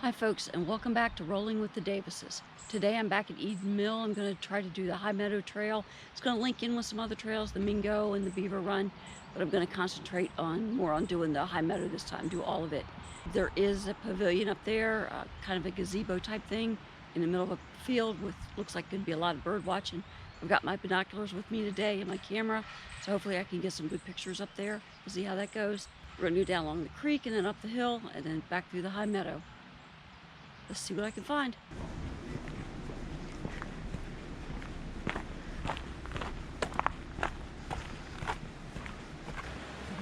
Hi folks, and welcome back to Rolling with the Davises. Today I'm back at Eden Mill. I'm going to try to do the High Meadow Trail. It's going to link in with some other trails, the Mingo and the Beaver Run, but I'm going to concentrate more on doing the High Meadow this time, do all of it. There is a pavilion up there, kind of a gazebo type thing in the middle of a field with looks like could be a lot of bird watching. I've got my binoculars with me today and my camera, so hopefully I can get some good pictures up there. We'll see how that goes. We're going to go down along the creek and then up the hill and then back through the High Meadow. Let's see what I can find.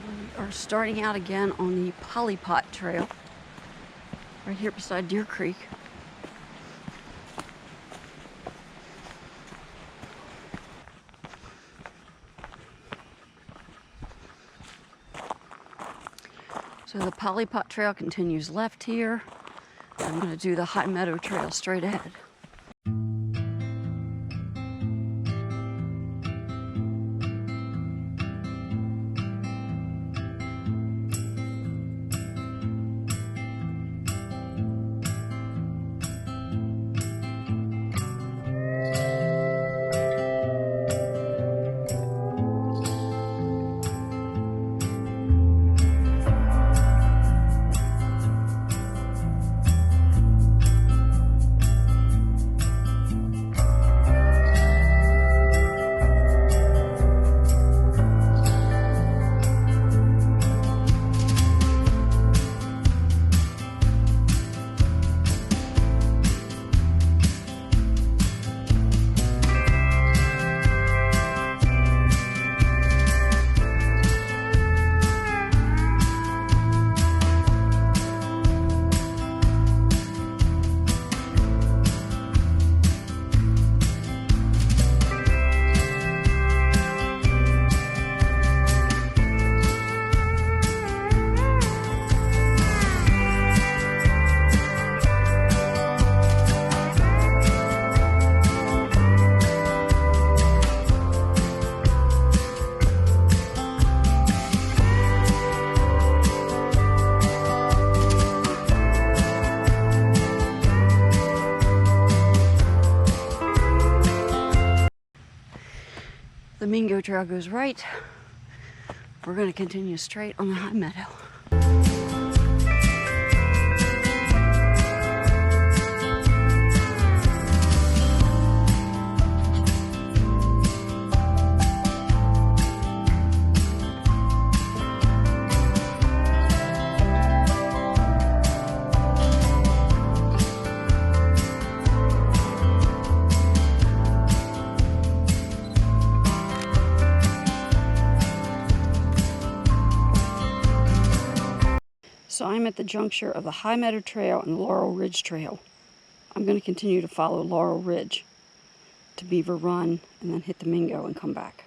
We are starting out again on the Pollipot Trail, right here beside Deer Creek. So the Pollipot Trail continues left here. I'm going to do the High Meadow Trail straight ahead. The Mingo Trail goes right. We're going to continue straight on the High Meadow. So I'm at the juncture of the High Meadow Trail and Laurel Ridge Trail. I'm going to continue to follow Laurel Ridge to Beaver Run and then hit the Mingo and come back.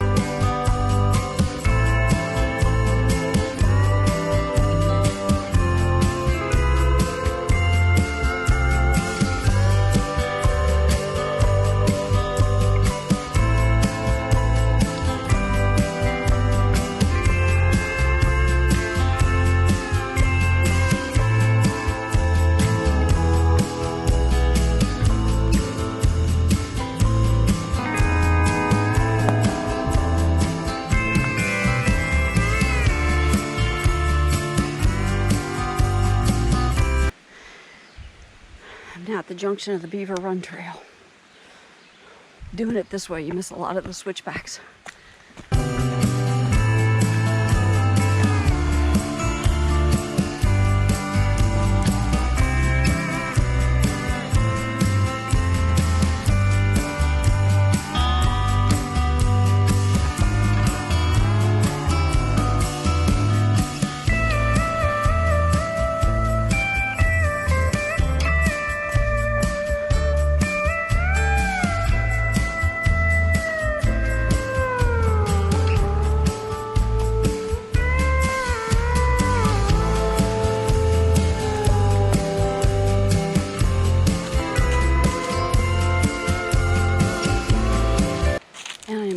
Now at the junction of the Beaver Run Trail. Doing it this way, you miss a lot of the switchbacks.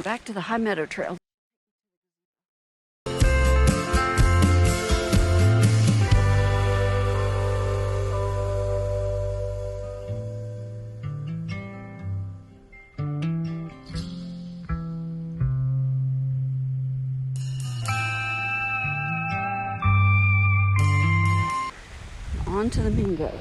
Back to the High Meadow Trail. on to the Mingo.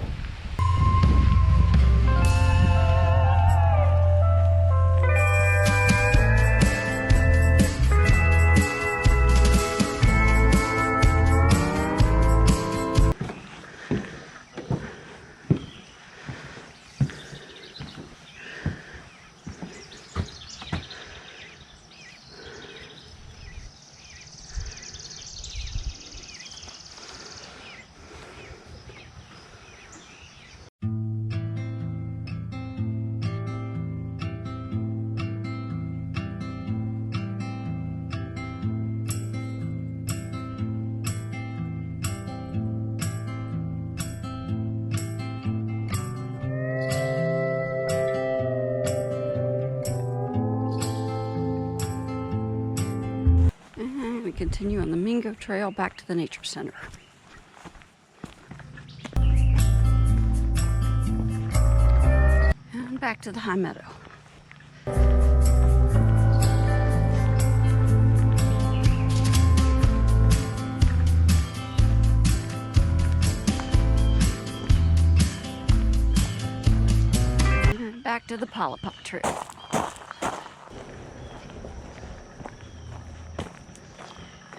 And we continue on the Mingo Trail back to the Nature Center. And back to the high meadow. And back to the Pollipot Trail.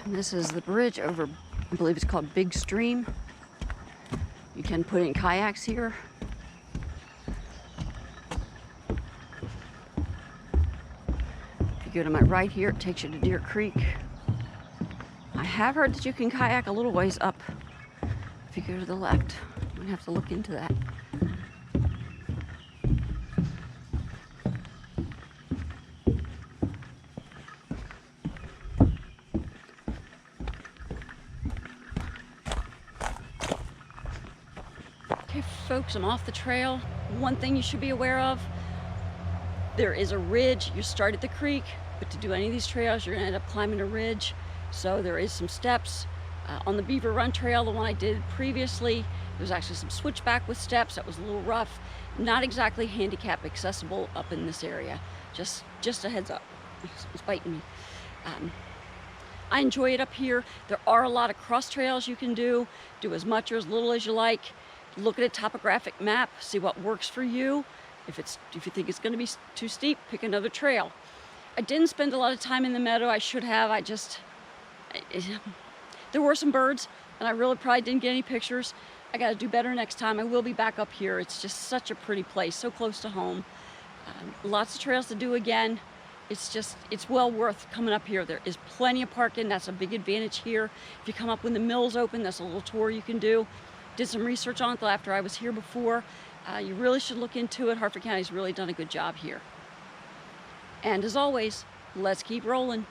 And this is the bridge over, I believe it's called Big Stream. You can put in kayaks here. If you go to my right here, it takes you to Deer Creek. I have heard that you can kayak a little ways up if you go to the left. I'm gonna have to look into that. Okay, folks, I'm off the trail. One thing you should be aware of, there is a ridge. You start at the creek, but to do any of these trails, you're gonna end up climbing a ridge. So there is some steps. On the Beaver Run Trail, the one I did previously, there's actually some switchback with steps. That was a little rough. Not exactly handicap accessible up in this area. Just a heads up. It's biting me. I enjoy it up here. There are a lot of cross trails you can do as much or as little as you like. Look at a topographic map, see what works for you. If you think it's going to be too steep, pick another trail. I didn't spend a lot of time in the meadow. I should have. There were some birds, and I really probably didn't get any pictures. I got to do better next time. I will be back up here. It's just such a pretty place, so close to home. Lots of trails to do again. It's well worth coming up here. There is plenty of parking. That's a big advantage here. If you come up when the mill's open, that's a little tour you can do. Did some research on it after I was here before. You really should look into it. Harford County's really done a good job here. And as always, let's keep rolling.